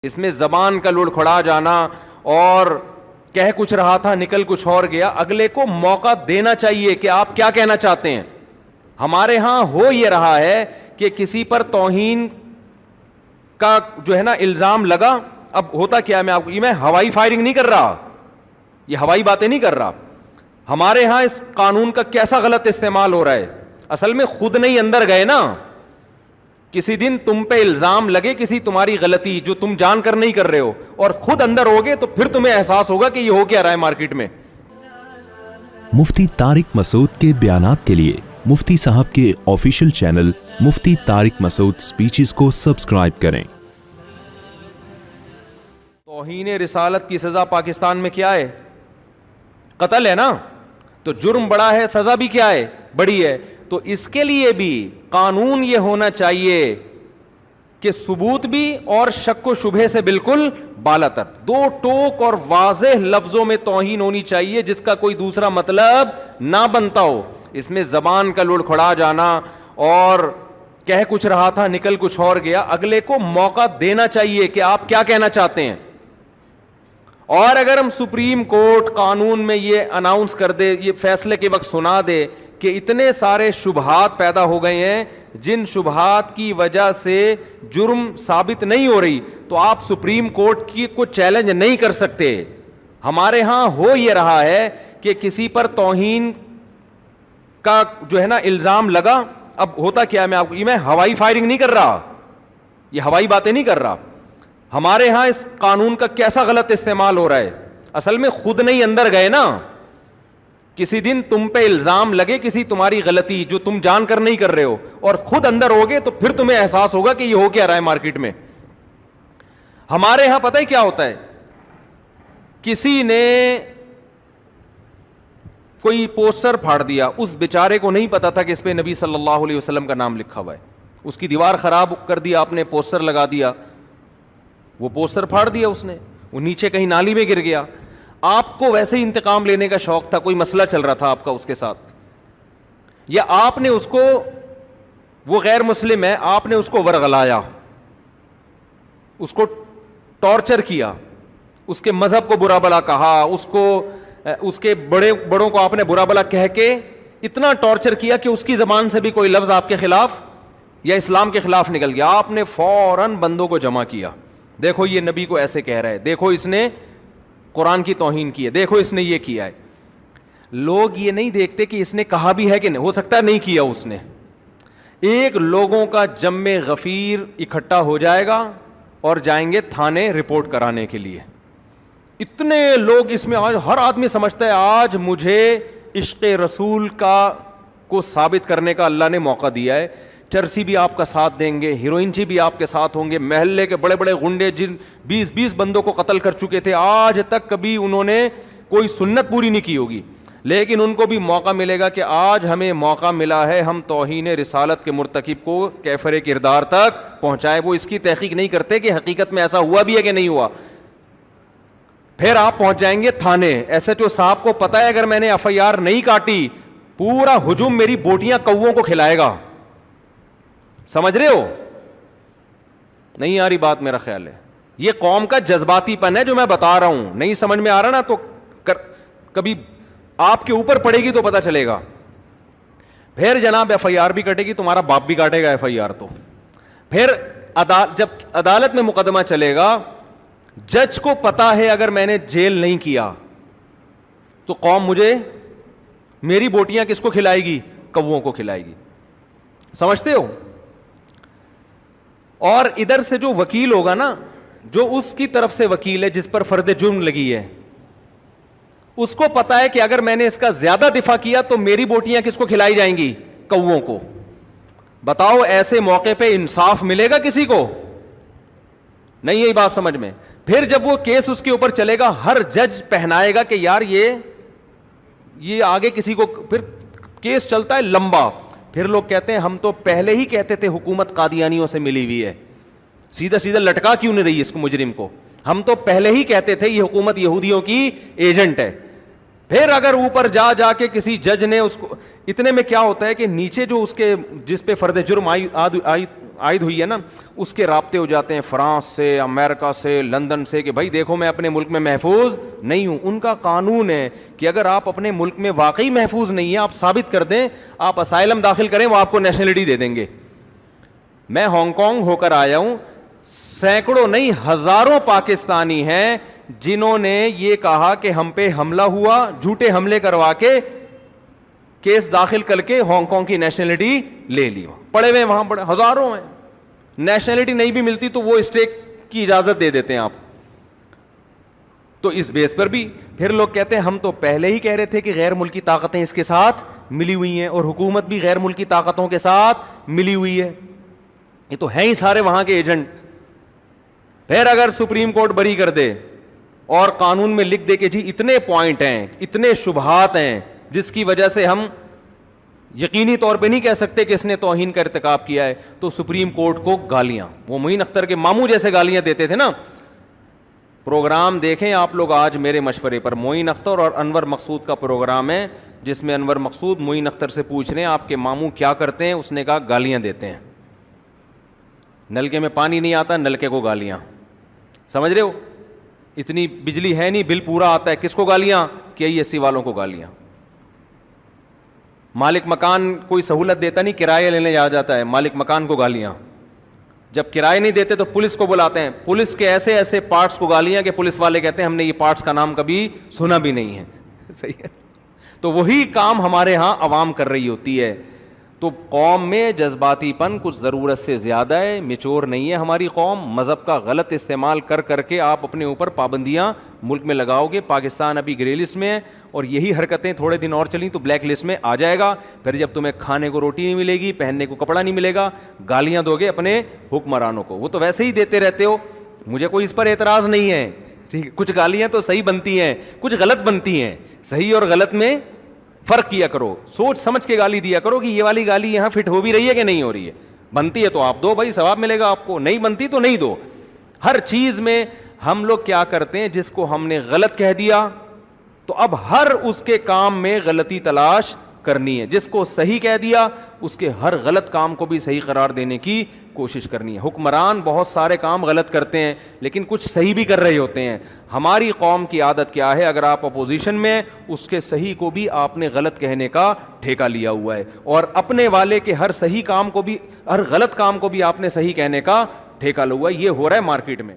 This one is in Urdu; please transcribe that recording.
اس میں زبان کا لڑکھڑا جانا اور کہہ کچھ رہا تھا نکل کچھ اور گیا. اگلے کو موقع دینا چاہیے کہ آپ کیا کہنا چاہتے ہیں. ہمارے ہاں ہو یہ رہا ہے کہ کسی پر توہین کا جو ہے نا الزام لگا. اب ہوتا کیا, میں ہوائی فائرنگ نہیں کر رہا, یہ ہوائی باتیں نہیں کر رہا. ہمارے ہاں اس قانون کا کیسا غلط استعمال ہو رہا ہے. اصل میں خود نہیں اندر گئے نا. کسی دن تم پہ الزام لگے کسی تمہاری غلطی جو تم جان کر نہیں کر رہے ہو, اور خود اندر ہوگے تو پھر تمہیں احساس ہوگا کہ یہ ہو کیا رہا ہے مارکیٹ میں. مفتی طارق مسعود کے بیانات کے لیے مفتی صاحب کے آفیشیل چینل مفتی طارق مسعود سپیچز کو سبسکرائب کریں. توہین رسالت کی سزا پاکستان میں کیا ہے؟ قتل ہے نا. تو جرم بڑا ہے, سزا بھی کیا ہے؟ بڑی ہے. تو اس کے لیے بھی قانون یہ ہونا چاہیے کہ ثبوت بھی اور شک و شبہ سے بالکل بالا تر. دو ٹوک اور واضح لفظوں میں توہین ہونی چاہیے جس کا کوئی دوسرا مطلب نہ بنتا ہو. اس میں زبان کا لڑکھڑا جانا اور کہہ کچھ رہا تھا نکل کچھ اور گیا. اگلے کو موقع دینا چاہیے کہ آپ کیا کہنا چاہتے ہیں. اور اگر ہم سپریم کورٹ قانون میں یہ اناؤنس کر دے, یہ فیصلے کے وقت سنا دے کہ اتنے سارے شبہات پیدا ہو گئے ہیں جن شبہات کی وجہ سے جرم ثابت نہیں ہو رہی, تو آپ سپریم کورٹ کی کو چیلنج نہیں کر سکتے. ہمارے ہاں ہو یہ رہا ہے کہ کسی پر توہین کا جو ہے نا الزام لگا. اب ہوتا کیا, میں ہوائی فائرنگ نہیں کر رہا, یہ ہوائی باتیں نہیں کر رہا. ہمارے ہاں اس قانون کا کیسا غلط استعمال ہو رہا ہے. اصل میں خود نہیں اندر گئے نا. کسی دن تم پہ الزام لگے کسی تمہاری غلطی جو تم جان کر نہیں کر رہے ہو, اور خود اندر ہوگے تو پھر تمہیں احساس ہوگا کہ یہ ہو کیا رہا ہے مارکیٹ میں. ہمارے ہاں پتہ ہی کیا ہوتا ہے, کسی نے کوئی پوسٹر پھاڑ دیا, اس بیچارے کو نہیں پتا تھا کہ اس پہ نبی صلی اللہ علیہ وسلم کا نام لکھا ہوا ہے. اس کی دیوار خراب کر دیا آپ نے, پوسٹر لگا دیا, وہ پوسٹر پھاڑ دیا اس نے, وہ نیچے کہیں نالی میں گر گیا. آپ کو ویسے ہی انتقام لینے کا شوق تھا, کوئی مسئلہ چل رہا تھا آپ کا اس کے ساتھ, یا آپ نے اس کو, وہ غیر مسلم ہے, آپ نے اس کو ورغلایا, اس کو ٹارچر کیا, اس کے مذہب کو برا بلا کہا, اس کے بڑوں کو آپ نے برا بلا کہہ کے اتنا ٹارچر کیا کہ اس کی زبان سے بھی کوئی لفظ آپ کے خلاف یا اسلام کے خلاف نکل گیا. آپ نے فوراً بندوں کو جمع کیا, دیکھو یہ نبی کو ایسے کہہ رہا ہے, دیکھو اس نے قرآن کی توہین کی ہے, دیکھو اس نے یہ کیا ہے. لوگ یہ نہیں دیکھتے کہ اس نے کہا بھی ہے کہ نہیں, ہو سکتا ہے نہیں کیا اس نے. ایک لوگوں کا جم غفیر اکٹھا ہو جائے گا اور جائیں گے تھانے رپورٹ کرانے کے لیے. اتنے لوگ اس میں, آج ہر آدمی سمجھتا ہے آج مجھے عشق رسول کو ثابت کرنے کا اللہ نے موقع دیا ہے. چرسی بھی آپ کا ساتھ دیں گے, ہیروئنچی بھی آپ کے ساتھ ہوں گے, محلے کے بڑے بڑے گنڈے جن 20 بندوں کو قتل کر چکے تھے, آج تک کبھی انہوں نے کوئی سنت پوری نہیں کی ہوگی, لیکن ان کو بھی موقع ملے گا کہ آج ہمیں موقع ملا ہے ہم توہین رسالت کے مرتکب کو کیفر کردار تک پہنچائے. وہ اس کی تحقیق نہیں کرتے کہ حقیقت میں ایسا ہوا بھی ہے کہ نہیں ہوا. پھر آپ پہنچ جائیں گے تھانے, ایس ایچ او صاحب کو پتا ہے اگر میں نے ایف آئی آر نہیں کاٹی پورا ہجوم میری بوٹیاں کووں کو کھلائے گا. سمجھ رہے ہو نہیں آ رہی بات؟ میرا خیال ہے یہ قوم کا جذباتی پن ہے جو میں بتا رہا ہوں. نہیں سمجھ میں آ رہا نا تو کبھی آپ کے اوپر پڑے گی تو پتا چلے گا. پھر جناب ایف آئی آر بھی کٹے گی, تمہارا باپ بھی کاٹے گا ایف آئی آر. تو پھر جب عدالت میں مقدمہ چلے گا, جج کو پتا ہے اگر میں نے جیل نہیں کیا تو قوم مجھے, میری بوٹیاں کس کو کھلائے گی؟ کووں کو کھلائے گی. سمجھتے ہو؟ اور ادھر سے جو وکیل ہوگا نا, جو اس کی طرف سے وکیل ہے جس پر فرد جرم لگی ہے, اس کو پتا ہے کہ اگر میں نے اس کا زیادہ دفاع کیا تو میری بوٹیاں کس کو کھلائی جائیں گی؟ کووں کو. بتاؤ ایسے موقع پہ انصاف ملے گا کسی کو؟ نہیں. یہی بات سمجھ میں. پھر جب وہ کیس اس کے اوپر چلے گا, ہر جج پہنائے گا کہ یار یہ آگے کسی کو, پھر کیس چلتا ہے لمبا. پھر لوگ کہتے ہیں ہم تو پہلے ہی کہتے تھے حکومت قادیانیوں سے ملی ہوئی ہے, سیدھا لٹکا کیوں نہیں رہی اس کو مجرم کو؟ ہم تو پہلے ہی کہتے تھے یہ حکومت یہودیوں کی ایجنٹ ہے. پھر اگر اوپر جا جا کے کسی جج نے اس کو, اتنے میں کیا ہوتا ہے کہ نیچے جو اس کے جس پہ فرد جرم عائد ہوئی ہے نا, اس کے رابطے ہو جاتے ہیں فرانس سے, امریکہ سے, لندن سے, کہ بھائی دیکھو میں اپنے ملک میں محفوظ نہیں ہوں. ان کا قانون ہے کہ اگر آپ اپنے ملک میں واقعی محفوظ نہیں ہیں, آپ ثابت کر دیں, آپ اسائلم داخل کریں, وہ آپ کو نیشنلٹی دے دیں گے. میں ہانگ کانگ ہو کر آیا ہوں, سینکڑوں نہیں ہزاروں پاکستانی ہیں جنہوں نے یہ کہا کہ ہم پہ حملہ ہوا, جھوٹے حملے کروا کے کیس داخل کر کے ہانگ کانگ کی نیشنلٹی لے لی. پڑے ہوئے وہاں پڑے ہزاروں ہیں, نیشنلٹی نہیں بھی ملتی تو وہ اسٹیک کی اجازت دے دیتے ہیں آپ. تو اس بیس پر بھی پھر لوگ کہتے ہیں ہم تو پہلے ہی کہہ رہے تھے کہ غیر ملکی طاقتیں اس کے ساتھ ملی ہوئی ہیں, اور حکومت بھی غیر ملکی طاقتوں کے ساتھ ملی ہوئی ہے. یہ تو ہیں ہی سارے وہاں کے ایجنٹ. پھر اگر سپریم کورٹ بری کر دے اور قانون میں لکھ دے کہ جی اتنے پوائنٹ ہیں, اتنے شبہات ہیں جس کی وجہ سے ہم یقینی طور پہ نہیں کہہ سکتے کہ اس نے توہین کا ارتکاب کیا ہے, تو سپریم کورٹ کو گالیاں, وہ معین اختر کے ماموں جیسے گالیاں دیتے تھے نا. پروگرام دیکھیں آپ لوگ آج میرے مشورے پر, معین اختر اور انور مقصود کا پروگرام ہے, جس میں انور مقصود معین اختر سے پوچھ رہے ہیں آپ کے ماموں کیا کرتے ہیں. اس نے کہا گالیاں دیتے ہیں, نلکے میں پانی نہیں آتا, نلکے کو گالیاں. سمجھ رہے ہو, اتنی بجلی ہے نہیں, بل پورا آتا ہے, کس کو گالیاں, KISC والوں کو گالیاں. مالک مکان کوئی سہولت دیتا نہیں, کرایہ لینے جا جاتا ہے, مالک مکان کو گالیاں. جب کرایہ نہیں دیتے تو پولیس کو بلاتے ہیں, پولیس کے ایسے ایسے پارٹس کو گالیاں کہ پولیس والے کہتے ہیں ہم نے یہ پارٹس کا نام کبھی سنا بھی نہیں ہے. صحیح ہے. تو وہی کام ہمارے ہاں عوام کر رہی ہوتی ہے. تو قوم میں جذباتی پن کچھ ضرورت سے زیادہ ہے, میچور نہیں ہے ہماری قوم. مذہب کا غلط استعمال کر کر کے آپ اپنے اوپر پابندیاں ملک میں لگاؤ گے. پاکستان ابھی گرے لسٹ میں ہے, اور یہی حرکتیں تھوڑے دن اور چلیں تو بلیک لسٹ میں آ جائے گا. پھر جب تمہیں کھانے کو روٹی نہیں ملے گی, پہننے کو کپڑا نہیں ملے گا, گالیاں دو گے اپنے حکمرانوں کو. وہ تو ویسے ہی دیتے رہتے ہو, مجھے کوئی اس پر اعتراض نہیں ہے. ٹھیک, کچھ گالیاں تو صحیح بنتی ہیں, کچھ غلط بنتی ہیں. صحیح اور غلط میں فرق کیا کرو, سوچ سمجھ کے گالی دیا کرو کہ یہ والی گالی یہاں فٹ ہو بھی رہی ہے کہ نہیں ہو رہی ہے. بنتی ہے تو آپ دو بھائی, ثواب ملے گا آپ کو, نہیں بنتی تو نہیں دو. ہر چیز میں ہم لوگ کیا کرتے ہیں, جس کو ہم نے غلط کہہ دیا تو اب ہر اس کے کام میں غلطی تلاش کرنی ہے, جس کو صحیح کہہ دیا اس کے ہر غلط کام کو بھی صحیح قرار دینے کی کوشش کرنی ہے. حکمران بہت سارے کام غلط کرتے ہیں لیکن کچھ صحیح بھی کر رہے ہوتے ہیں. ہماری قوم کی عادت کیا ہے, اگر آپ اپوزیشن میں اس کے صحیح کو بھی آپ نے غلط کہنے کا ٹھیکہ لیا ہوا ہے, اور اپنے والے کے ہر صحیح کام کو بھی, ہر غلط کام کو بھی آپ نے صحیح کہنے کا ٹھیکہ لیا ہوا ہے. یہ ہو رہا ہے مارکیٹ میں.